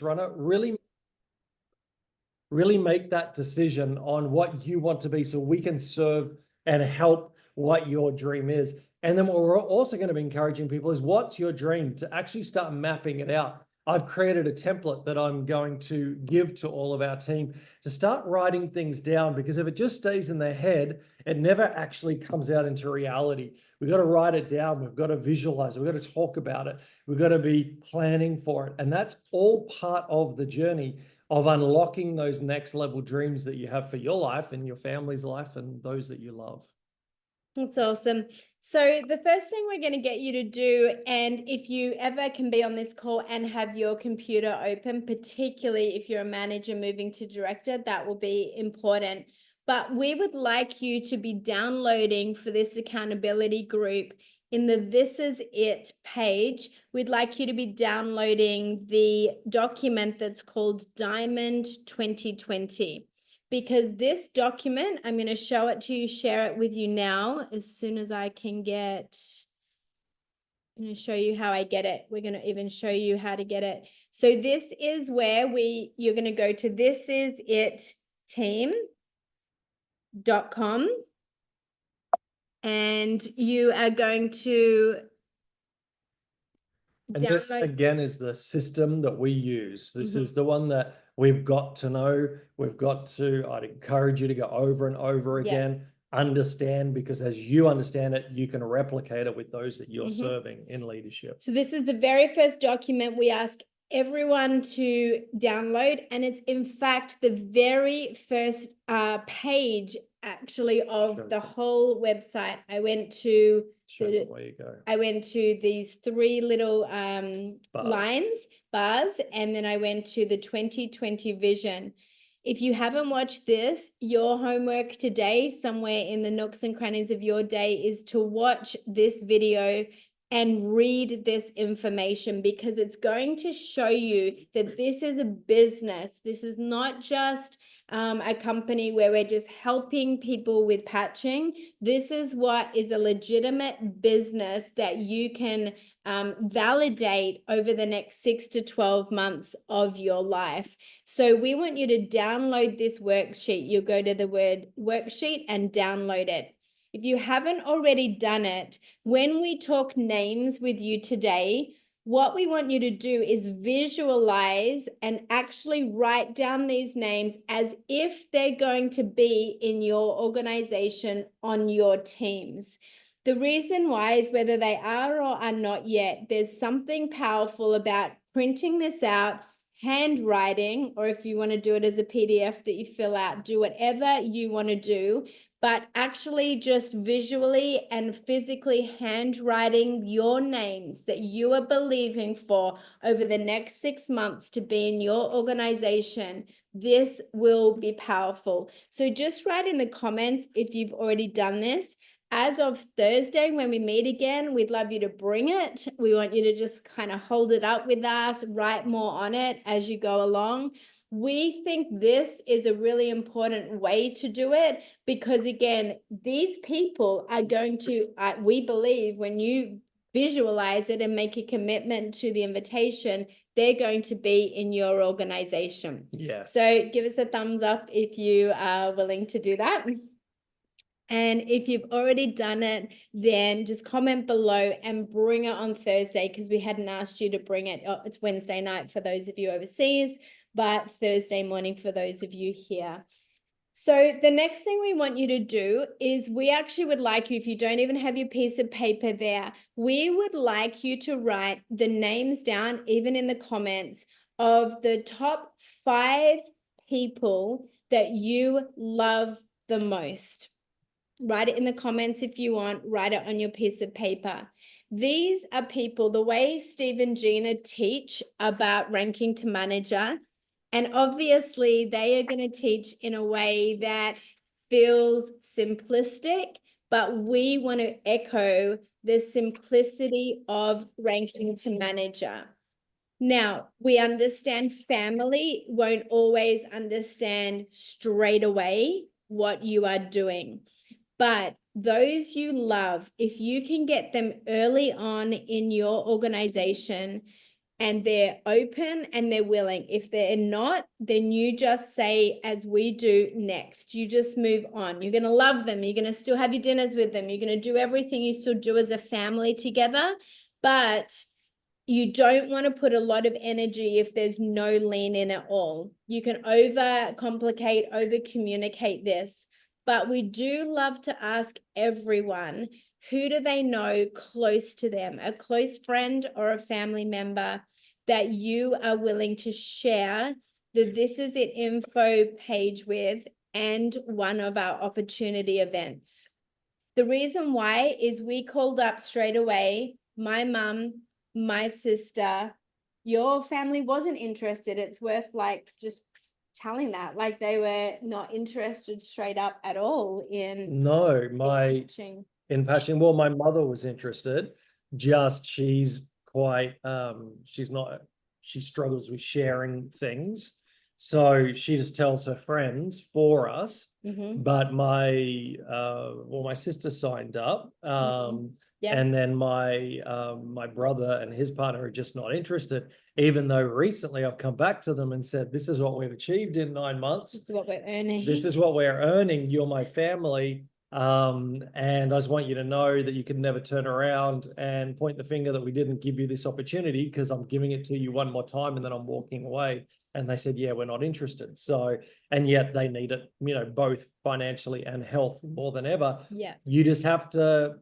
runner, really make that decision on what you want to be so we can serve and help what your dream is. And then what we're also going to be encouraging people is, what's your dream? To actually start mapping it out. I've created a template that I'm going to give to all of our team to start writing things down, because if it just stays in their head, it never actually comes out into reality. We've got to write it down. We've got to visualize it. We've got to talk about it. We've got to be planning for it. And that's all part of the journey of unlocking those next level dreams that you have for your life and your family's life and those that you love. That's awesome. So the first thing we're going to get you to do, and if you ever can be on this call and have your computer open, particularly if you're a manager moving to director, that will be important. But we would like you to be downloading for this accountability group in the This Is It page. We'd like you to be downloading the document that's called Diamond 2020. Because this document, I'm going to show it to you, share it with you now as soon as I can get. I'm going to show you how I get it. We're going to even show you how to get it. So this is where you're going to go to thisisitteam.com, and you are going to And this again is the system that we use. This is the one that we've got to know. I'd encourage you to go over and over again, understand, because as you understand it, you can replicate it with those that you're serving in leadership. So this is the very first document we ask everyone to download, and it's in fact the very first page actually of the whole website. I went to these three little bars, and then I went to the 2020 vision. If you haven't watched this, your homework today, somewhere in the nooks and crannies of your day, is to watch this video and read this information, because it's going to show you that this is a business. This is not just a company where we're just helping people with patching. This is what is a legitimate business that you can validate over the next 6 to 12 months of your life. So we want you to download this worksheet. You'll go to the word worksheet and download it. If you haven't already done it, when we talk names with you today, what we want you to do is visualize and actually write down these names as if they're going to be in your organization on your teams. The reason why is whether they are or are not yet, there's something powerful about printing this out, handwriting, or if you want to do it as a PDF that you fill out, do whatever you want to do, but actually just visually and physically handwriting your names that you are believing for over the next 6 months to be in your organization. This will be powerful. So just write in the comments if you've already done this. As of Thursday, when we meet again, we'd love you to bring it. We want you to just kind of hold it up with us, write more on it as you go along. We think this is a really important way to do it, because again, these people are going to, we believe when you visualize it and make a commitment to the invitation, they're going to be in your organization. Yes. So give us a thumbs up if you are willing to do that. And if you've already done it, then just comment below and bring it on Thursday, because we hadn't asked you to bring it. It's Wednesday night for those of you overseas, but Thursday morning for those of you here. So the next thing we want you to do is, we actually would like you, if you don't even have your piece of paper there, we would like you to write the names down, even in the comments, of the top 5 people that you love the most. Write it in the comments if you want, write it on your piece of paper. These are people, the way Steve and Gina teach about ranking to manager, and obviously they are going to teach in a way that feels simplistic, but we want to echo the simplicity of ranking to manager. Now, we understand family won't always understand straight away what you are doing. But those you love, if you can get them early on in your organization, and they're open and they're willing. If they're not, then you just say, as we do, next. You just move on. You're going to love them. You're going to still have your dinners with them. You're going to do everything you still do as a family together. But you don't want to put a lot of energy if there's no lean in at all. You can over complicate, over communicate this. But we do love to ask everyone, who do they know close to them, a close friend or a family member that you are willing to share the This Is It info page with and one of our opportunity events. The reason why is we called up straight away, my mum, my sister, your family wasn't interested. It's worth like just telling that, like they were not interested straight up at all in No, patching. in patching. Well, my mother was interested. Just she's quite she's not, she struggles with sharing things. So she just tells her friends for us. But my my sister signed up. Yep. And then my my brother and his partner are just not interested, even though recently I've come back to them and said, this is what we've achieved in 9 months. This is what we're earning. This is what we're earning. You're my family. And I just want you to know that you can never turn around and point the finger that we didn't give you this opportunity, because I'm giving it to you one more time and then I'm walking away. And they said, yeah, we're not interested. So, and yet they need it, you know, both financially and health more than ever. Yeah. You just have to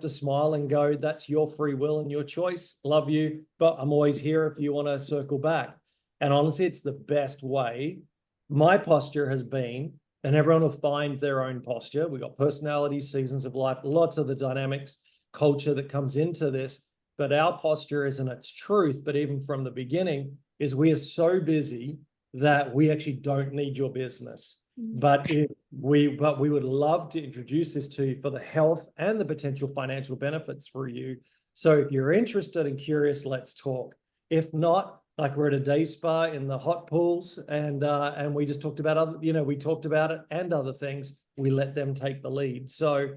smile and go, that's your free will and your choice. Love you, but I'm always here if you want to circle back. And honestly, it's the best way. My posture has been, and everyone will find their own posture. We've got personalities, seasons of life, lots of the dynamics, culture that comes into this. But our posture isn't its truth. But even from the beginning, is we are so busy that we actually don't need your business. But we would love to introduce this to you for the health and the potential financial benefits for you. So if you're interested and curious, let's talk. If not, like we're at a day spa in the hot pools, and we just talked about other, you know, we talked about it and other things. We let them take the lead. So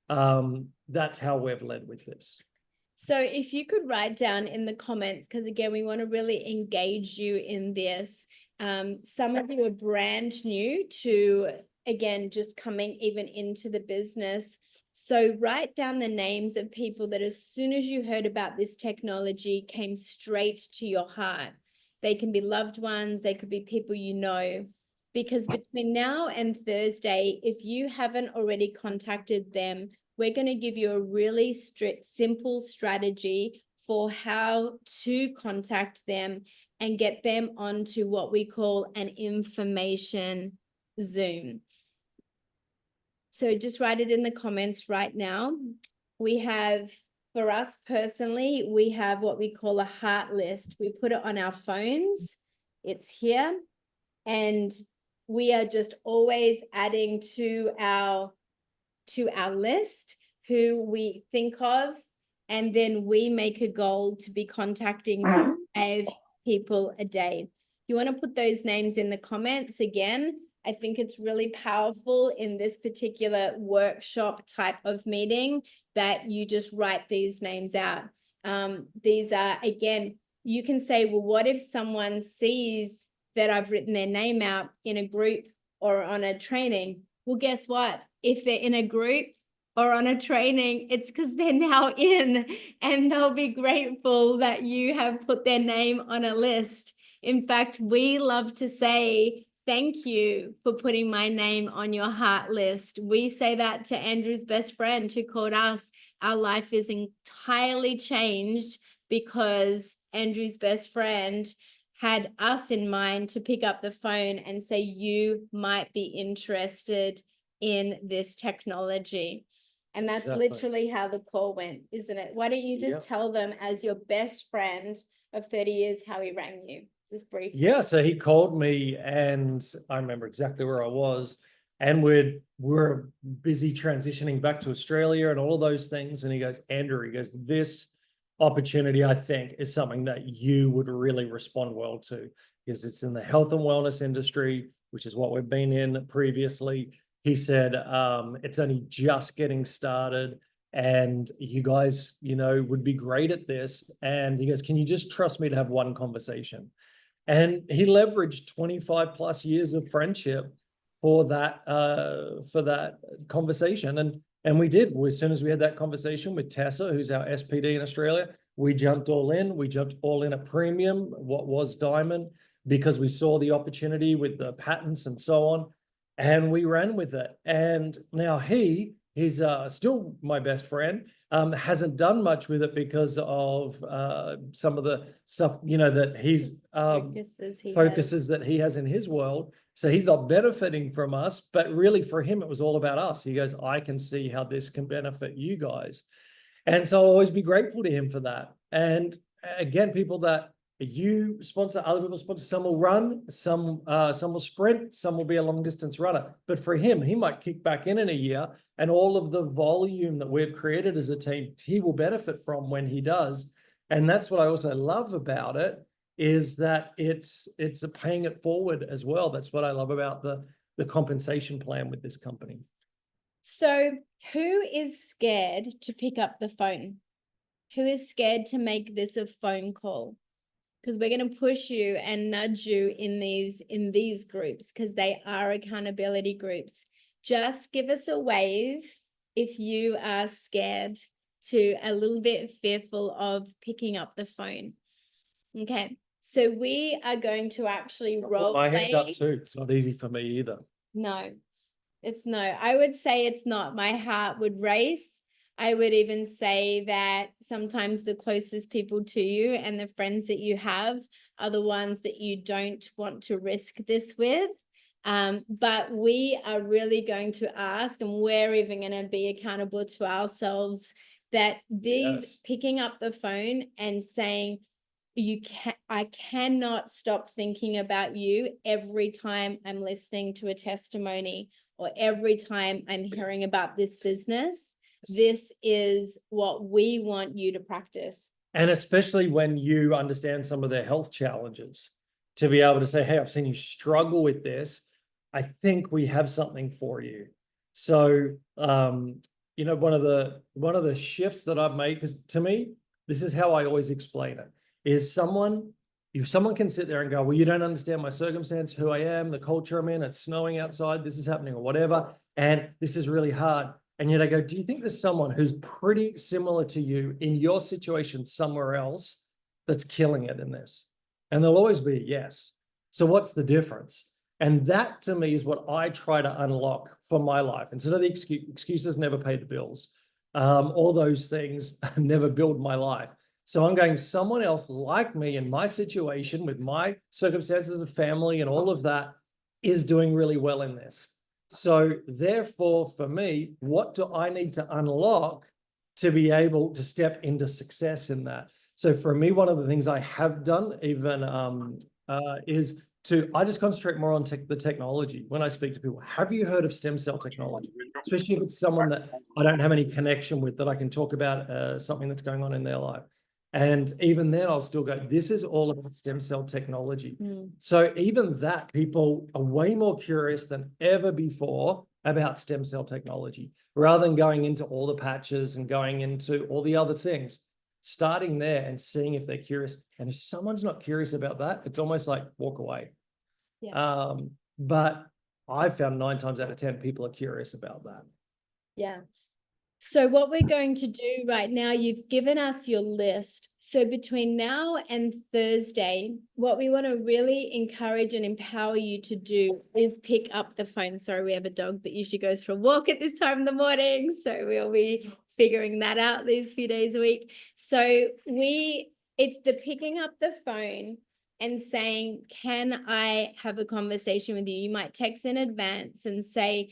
that's how we've led with this. So if you could write down in the comments, because again, we want to really engage you in this. Some of you are brand new to, again, just coming even into the business. So write down the names of people that as soon as you heard about this technology came straight to your heart. They can be loved ones, they could be people you know, because between now and Thursday, if you haven't already contacted them, we're going to give you a really simple strategy for how to contact them and get them onto what we call an information Zoom. So just write it in the comments right now. We have, for us personally, we have what we call a heart list. We put it on our phones. It's here. And we are just always adding to our list who we think of, and then we make a goal to be contacting 5 people a day. You want to put those names in the comments again. I think it's really powerful in this particular workshop type of meeting that you just write these names out. These are, again, you can say, well, what if someone sees that I've written their name out in a group or on a training? Well, guess what? If they're in a group or on a training, it's because they're now in, and they'll be grateful that you have put their name on a list. In fact, we love to say, thank you for putting my name on your heart list. We say that to Andrew's best friend who called us. Our life is entirely changed because Andrew's best friend had us in mind to pick up the phone and say, you might be interested in this technology. And that's literally how the call went, isn't it? Why don't you just tell them, as your best friend of 30 years, how he rang you? Just briefly. Yeah, so he called me and I remember exactly where I was, and we're busy transitioning back to Australia and all of those things. And he goes, Andrew, he goes, this opportunity, I think, is something that you would really respond well to, because it's in the health and wellness industry, which is what we've been in previously. He said, it's only just getting started. and you guys, you know, would be great at this. And he goes, can you just trust me to have one conversation? And he leveraged 25 plus years of friendship for that conversation. And we did. As soon as we had that conversation with Tessa, who's our SPD in Australia, we jumped all in. We jumped all in at premium, what was Diamond, because we saw the opportunity with the patents and so on. And we ran with it. And now he's still my best friend, hasn't done much with it because of some of the stuff, you know, that he's focuses that he has in his world. So he's not benefiting from us, but really for him, it was all about us. He goes, I can see how this can benefit you guys. And so I'll always be grateful to him for that. And again, people that you sponsor, other people sponsor, some will run, some will sprint, some will be a long distance runner. But for him, he might kick back in a year, and all of the volume that we've created as a team, he will benefit from when he does. And that's what I also love about it, is that it's a paying it forward as well. That's what I love about the compensation plan with this company. So who is scared to pick up the phone? Who is scared to make this a phone call? Because we're going to push you and nudge you in these groups, because they are accountability groups. Just give us a wave if you are scared to a little bit fearful of picking up the phone. Okay, so we are going to actually role play. My hand up too. It's not easy for me either. No, I would say it's not. My heart would race. I would even say that sometimes the closest people to you and the friends that you have are the ones that you don't want to risk this with. But we are really going to ask, and we're even going to be accountable to ourselves, that picking up the phone and saying, I cannot stop thinking about you every time I'm listening to a testimony or every time I'm hearing about this business. This is what we want you to practice. And especially when you understand some of their health challenges, to be able to say, hey, I've seen you struggle with this. I think we have something for you. So, you know, one of the shifts that I've made, because to me, this is how I always explain it, is if someone can sit there and go, well, you don't understand my circumstance, who I am, the culture I'm in, it's snowing outside, this is happening or whatever, and this is really hard. And yet I go, do you think there's someone who's pretty similar to you in your situation somewhere else that's killing it in this? And there'll always be a yes. So what's the difference? And that to me is what I try to unlock for my life. Instead of the excuses never pay the bills, all those things never build my life. So I'm going, someone else like me in my situation with my circumstances of family and all of that is doing really well in this. So therefore, for me, what do I need to unlock to be able to step into success in that? So for me, one of the things I have done even is I just concentrate more on the technology when I speak to people. Have you heard of stem cell technology? Especially if it's someone that I don't have any connection with, that I can talk about something that's going on in their life. And even then I'll still go, this is all about stem cell technology. So even that, people are way more curious than ever before about stem cell technology, rather than going into all the patches and going into all the other things, starting there and seeing if they're curious. And if someone's not curious about that, it's almost like walk away. Yeah. But I've found 9 times out of 10, people are curious about that. Yeah. So what we're going to do right now, you've given us your list. So between now and Thursday, what we want to really encourage and empower you to do is pick up the phone. Sorry, we have a dog that usually goes for a walk at this time in the morning. So we'll be figuring that out these few days a week. So it's the picking up the phone and saying, can I have a conversation with you? You might text in advance and say,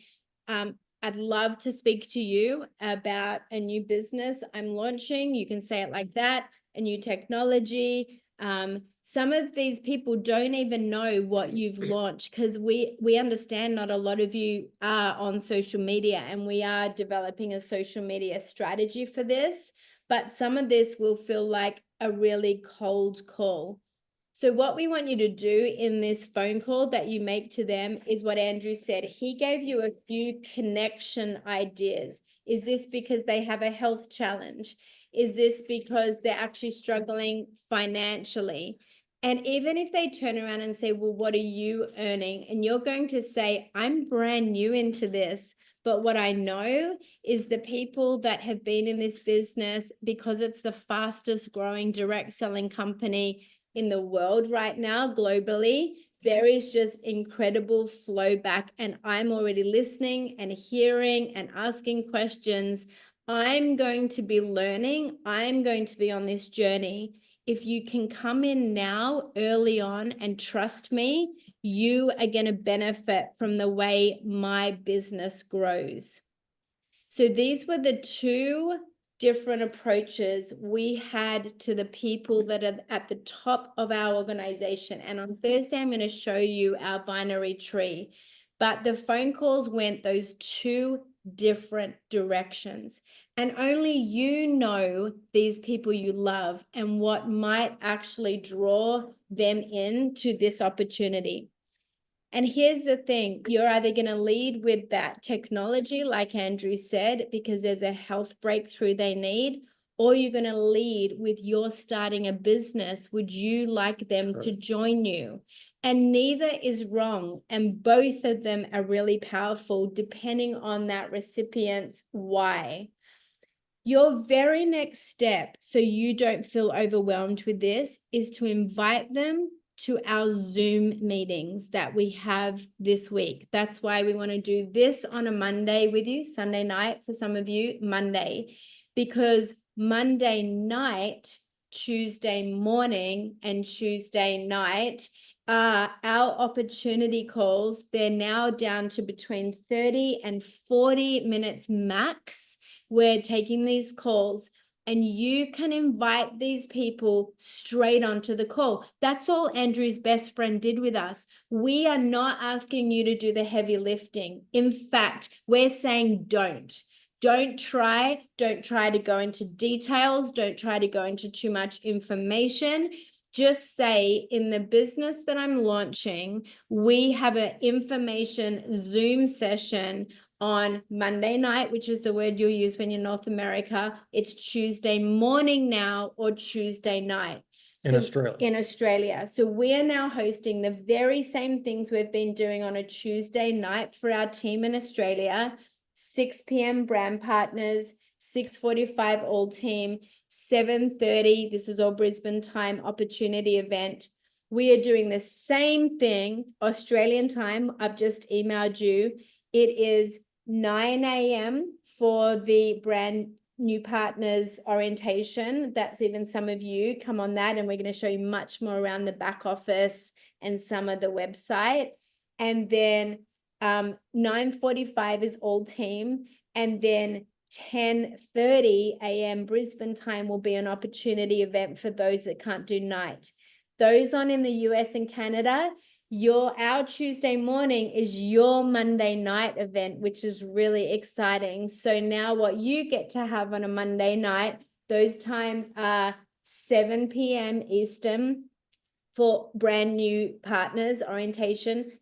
I'd love to speak to you about a new business I'm launching. You can say it like that, a new technology. Some of these people don't even know what you've launched, because we understand not a lot of you are on social media, and we are developing a social media strategy for this. But some of this will feel like a really cold call. So what we want you to do in this phone call that you make to them is what Andrew said. He gave you a few connection ideas. Is this because they have a health challenge? Is this because they're actually struggling financially? And even if they turn around and say, well, what are you earning? And you're going to say, I'm brand new into this. But what I know is the people that have been in this business, because it's the fastest growing direct selling company in the world right now, globally, there is just incredible flow back. And I'm already listening and hearing and asking questions. I'm going to be learning. I'm going to be on this journey. If you can come in now early on and trust me, you are going to benefit from the way my business grows. So these were the two different approaches we had to the people that are at the top of our organization. And on Thursday, I'm going to show you our binary tree. But the phone calls went those two different directions. And only you know these people you love and what might actually draw them into this opportunity. And here's the thing, you're either going to lead with that technology, like Andrew said, because there's a health breakthrough they need, or you're going to lead with you're starting a business. Would you like them to join you? And neither is wrong. And both of them are really powerful depending on that recipient's why. Your very next step, so you don't feel overwhelmed with this, is to invite them to our Zoom meetings that we have this week. That's why we want to do this on a Monday with you, Sunday night for some of you, Monday, because Monday night, Tuesday morning, and Tuesday night are our opportunity calls. They're now down to between 30 and 40 minutes max. We're taking these calls and you can invite these people straight onto the call. That's all Andrew's best friend did with us. We are not asking you to do the heavy lifting. In fact, we're saying don't. Don't try to go into details. Don't try to go into too much information. Just say, in the business that I'm launching, we have an information Zoom session on Monday night, which is the word you'll use when you're in North America. It's Tuesday morning now or Tuesday night. In Australia. In Australia. So we are now hosting the very same things we've been doing on a Tuesday night for our team in Australia. 6 p.m. brand partners, 6:45 all team, 7:30. This is all Brisbane time opportunity event. We are doing the same thing, Australian time. I've just emailed you. It is 9 a.m. for the brand new partners orientation. That's even some of you come on that, and we're going to show you much more around the back office and some of the website. And then 9:45 is all team, and then 10:30 a.m. Brisbane time will be an opportunity event for those that can't do night. Those on in the US and Canada, our Tuesday morning is your Monday night event, which is really exciting. So now what you get to have on a Monday night, those times are 7 p.m. Eastern for brand new partners orientation,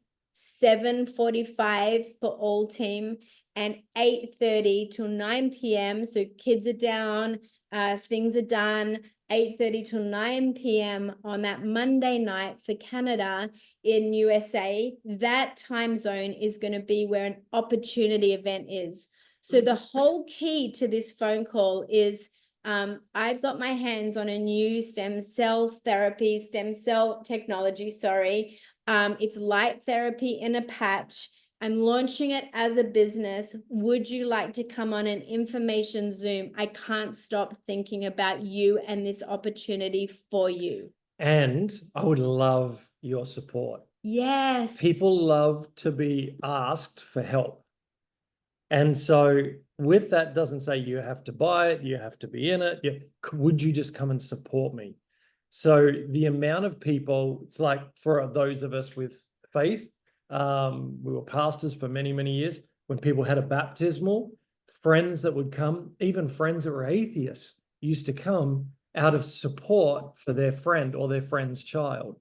7:45 for all team, and 8:30 till 9 p.m. So kids are down, things are done. 8:30 till 9 p.m. on that Monday night for Canada in USA, that time zone is going to be where an opportunity event is. So the whole key to this phone call is I've got my hands on a new stem cell technology, it's light therapy in a patch. I'm launching it as a business. Would you like to come on an information Zoom? I can't stop thinking about you and this opportunity for you. And I would love your support. Yes. People love to be asked for help. And so with that doesn't say you have to buy it, you have to be in it. Would you just come and support me? So the amount of people, it's like for those of us with faith, we were pastors for many, many years. When people had a baptismal, friends that would come, even friends that were atheists, used to come out of support for their friend or their friend's child.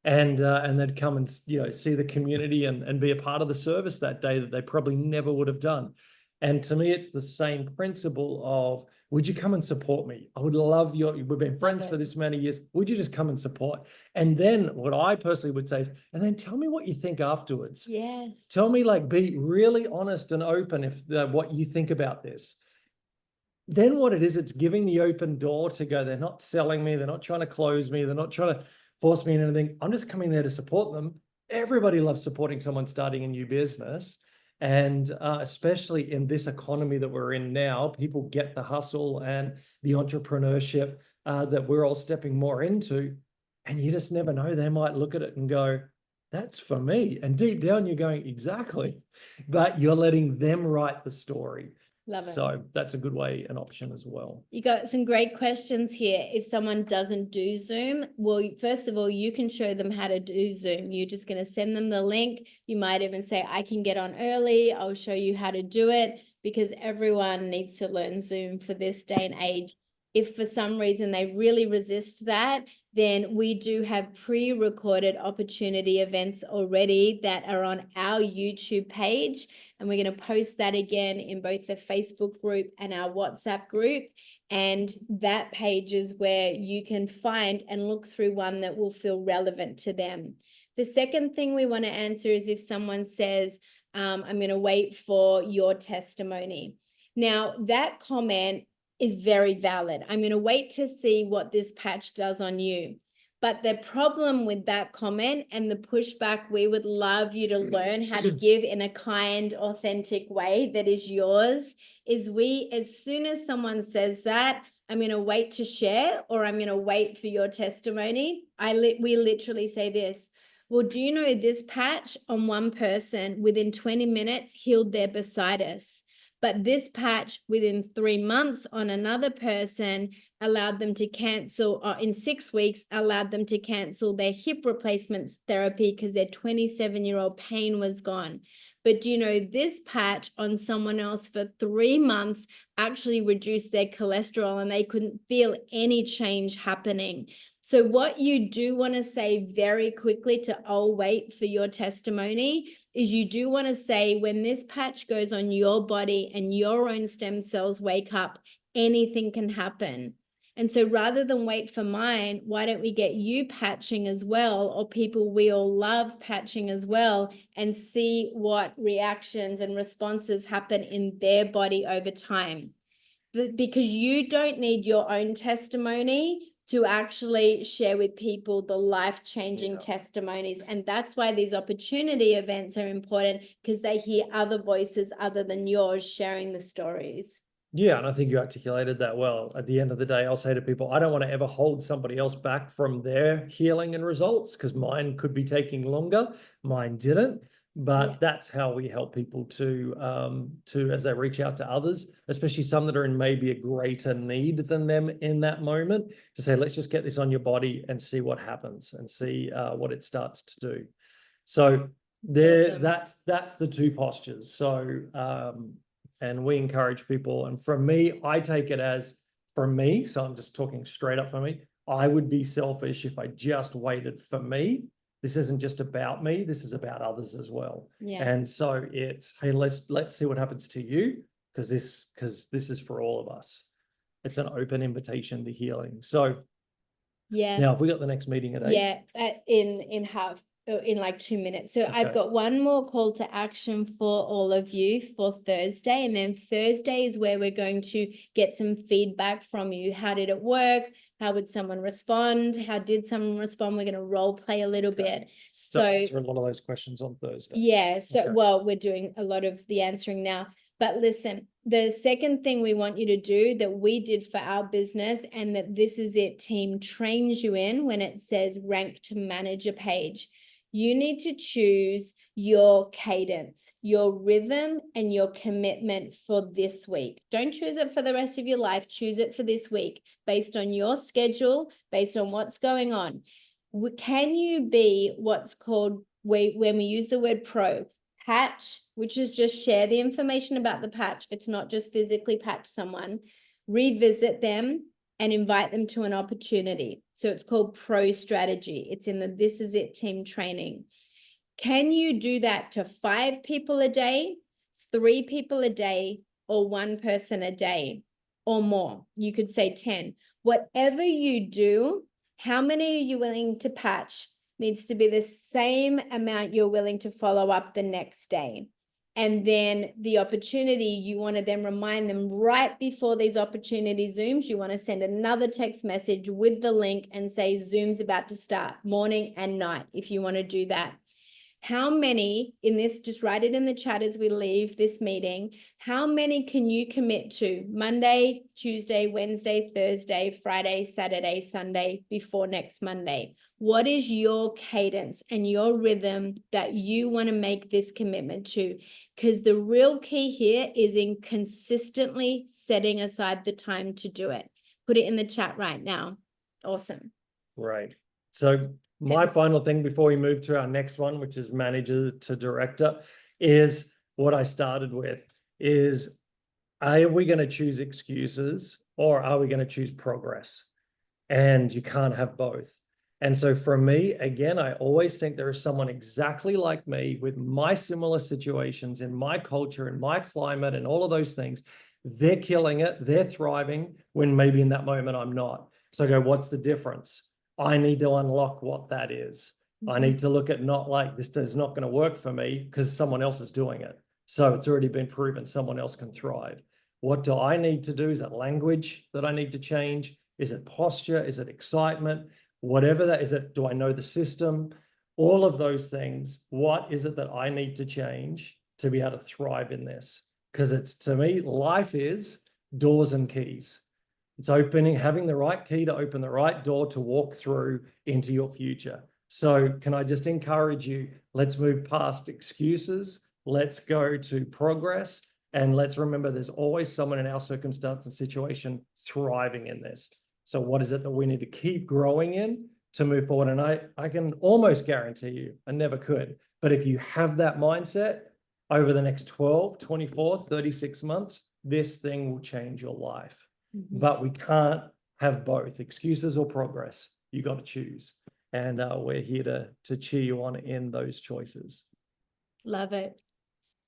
and they'd come and, you know, see the community and be a part of the service that day that they probably never would have done. And to me, it's the same principle of, would you come and support me? I would love we've been friends for this many years. Would you just come and support? And then what I personally would say is, and then tell me what you think afterwards. Yes. Tell me, like, be really honest and open if what you think about this. Then what it is, it's giving the open door to go, they're not selling me, they're not trying to close me, they're not trying to force me into anything. I'm just coming there to support them. Everybody loves supporting someone starting a new business. And especially in this economy that we're in now, people get the hustle and the entrepreneurship that we're all stepping more into. And you just never know, they might look at it and go, that's for me. And deep down, you're going, exactly. But you're letting them write the story. Love it. So that's a good way, an option as well. You got some great questions here. If someone doesn't do Zoom, well, first of all, you can show them how to do Zoom. You're just going to send them the link. You might even say, I can get on early. I'll show you how to do it, because everyone needs to learn Zoom for this day and age. If for some reason they really resist that, then we do have pre-recorded opportunity events already that are on our YouTube page. And we're going to post that again in both the Facebook group and our WhatsApp group. And that page is where you can find and look through one that will feel relevant to them. The second thing we want to answer is if someone says, I'm going to wait for your testimony. Now, that comment is very valid. I'm going to wait to see what this patch does on you. But the problem with that comment and the pushback we would love you to learn how to give in a kind, authentic way that is yours is as soon as someone says that, I'm going to wait to share, or I'm going to wait for your testimony, we literally say this. Well, do you know this patch on one person within 20 minutes healed their bursitis? But this patch within 3 months on another person allowed them to cancel, or in 6 weeks, allowed them to cancel their hip replacement therapy because their 27-year-old pain was gone. But do you know this patch on someone else for 3 months actually reduced their cholesterol and they couldn't feel any change happening? So what you do want to say very quickly to I'll wait for your testimony is you do want to say, when this patch goes on your body and your own stem cells wake up, anything can happen. And so rather than wait for mine, why don't we get you patching as well, or people we all love patching as well, and see what reactions and responses happen in their body over time? Because you don't need your own testimony to actually share with people the life-changing testimonies. And that's why these opportunity events are important, because they hear other voices other than yours sharing the stories. Yeah, and I think you articulated that well. At the end of the day, I'll say to people, I don't want to ever hold somebody else back from their healing and results, because mine could be taking longer. Mine didn't. But that's how we help people to as they reach out to others, especially some that are in maybe a greater need than them in that moment, to say, let's just get this on your body and see what happens and see what it starts to do. So there, Awesome. that's the two postures. So and we encourage people. And from me, I take it as, from me, so I'm just talking straight up for me, I would be selfish if I just waited for me. This isn't just about me, this is about others as well. Yeah. And so it's, hey, let's see what happens to you, because this is for all of us. It's an open invitation to healing. So yeah. Now, have we got the next meeting at 8? Yeah, in like 2 minutes. So I've got one more call to action for all of you for Thursday. And then Thursday is where we're going to get some feedback from you. How did it work? How would someone respond? How did someone respond? We're going to role play a little bit. So answer a lot of those questions on Thursday. Yeah. So, well, we're doing a lot of the answering now. But listen, the second thing we want you to do that we did for our business, and that This Is It team trains you in when it says rank to manager page, you need to choose your cadence, your rhythm, and your commitment for this week. Don't choose it for the rest of your life. Choose it for this week based on your schedule, based on what's going on. Can you be what's called, when we use the word pro, patch, which is just share the information about the patch. It's not just physically patch someone. Revisit them, and invite them to an opportunity. So it's called Pro Strategy. It's in the This Is It team training. Can you do that to 5 people a day, 3 people a day, or 1 person a day or more? You could say 10. Whatever you do, how many are you willing to patch needs to be the same amount you're willing to follow up the next day. And then the opportunity, you want to then remind them right before these opportunity Zooms, you want to send another text message with the link and say Zoom's about to start, morning and night, if you want to do that. How many in this, just write it in the chat as we leave this meeting, how many can you commit to Monday, Tuesday, Wednesday, Thursday, Friday, Saturday, Sunday before next Monday? What is your cadence and your rhythm that you want to make this commitment to? Because the real key here is in consistently setting aside the time to do it. Put it in the chat right now. Awesome. Right. So my final thing before we move to our next one, which is manager to director, is what I started with is, are we going to choose excuses or are we going to choose progress? And you can't have both. And so for me, again, I always think there is someone exactly like me with my similar situations in my culture, in my climate, and all of those things. They're killing it. They're thriving when maybe in that moment I'm not. So I go, what's the difference? I need to unlock what that is. I need to look at not like this is not going to work for me because someone else is doing it. So it's already been proven someone else can thrive. What do I need to do? Is it language that I need to change? Is it posture? Is it excitement? Whatever that is, it, do I know the system? All of those things. What is it that I need to change to be able to thrive in this? Because it's, to me, life is doors and keys. It's opening, having the right key to open the right door to walk through into your future. So can I just encourage you, let's move past excuses. Let's go to progress. And let's remember there's always someone in our circumstance and situation thriving in this. So what is it that we need to keep growing in to move forward? And I can almost guarantee you, I never could, but if you have that mindset over the next 12, 24, 36 months, this thing will change your life. But we can't have both, excuses or progress. You got to choose. And we're here to cheer you on in those choices. Love it.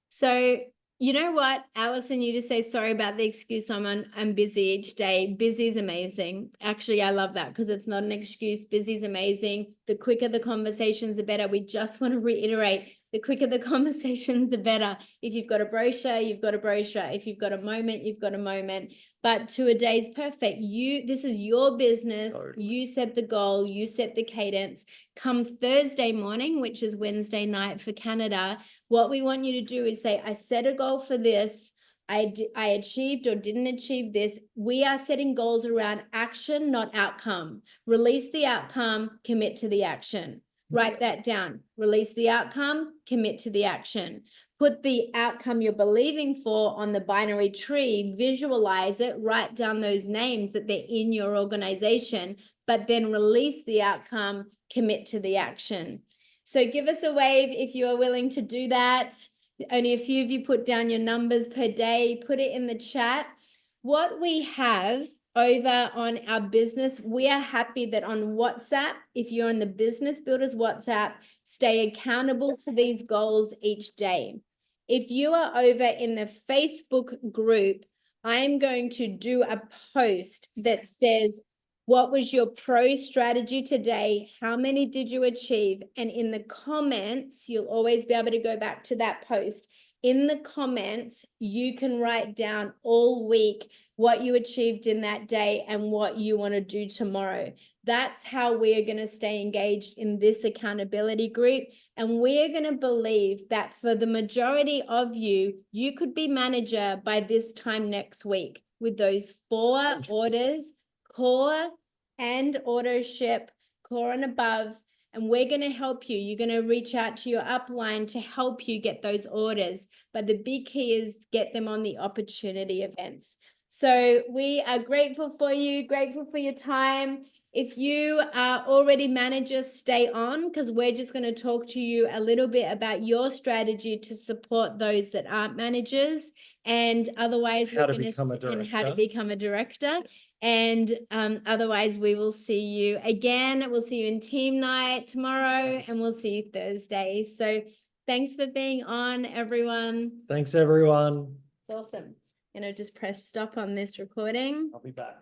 So, you know what, Alison, you just say, sorry about the excuse. I'm busy each day. Busy is amazing. Actually, I love that because it's not an excuse. Busy is amazing. The quicker the conversations, the better. We just want to reiterate, the quicker the conversations, the better. If you've got a brochure, you've got a brochure. If you've got a moment, you've got a moment. But 2 a day is perfect. This is your business. Totally. You set the goal, you set the cadence. Come Thursday morning, which is Wednesday night for Canada, what we want you to do is say, I set a goal for this. I achieved or didn't achieve this. We are setting goals around action, not outcome. Release the outcome, commit to the action. Write that down. Release the outcome, commit to the action. Put the outcome you're believing for on the binary tree, visualize it, write down those names that they're in your organization, but then release the outcome, commit to the action. So give us a wave if you are willing to do that. Only a few of you put down your numbers per day, put it in the chat. What we have over on our business, we are happy that on WhatsApp, if you're in the Business Builders WhatsApp, stay accountable to these goals each day. If you are over in the Facebook group, I'm going to do a post that says, what was your pro strategy today? How many did you achieve? And in the comments, you'll always be able to go back to that post. In the comments, you can write down all week what you achieved in that day and what you want to do tomorrow. That's how we are going to stay engaged in this accountability group. And we are going to believe that for the majority of you, you could be manager by this time next week with those 4 orders, core and auto ship, core and above. And we're going to help you. You're going to reach out to your upline to help you get those orders. But the big key is get them on the opportunity events. So we are grateful for you, grateful for your time. If you are already managers, stay on, because we're just going to talk to you a little bit about your strategy to support those that aren't managers. And otherwise, How we're to going become a to and how to director. become a director. And otherwise, we will see you again. We'll see you in team night tomorrow, and we'll see you Thursday. So thanks for being on, everyone. Thanks, everyone. It's awesome. I'm going to just press stop on this recording. I'll be back.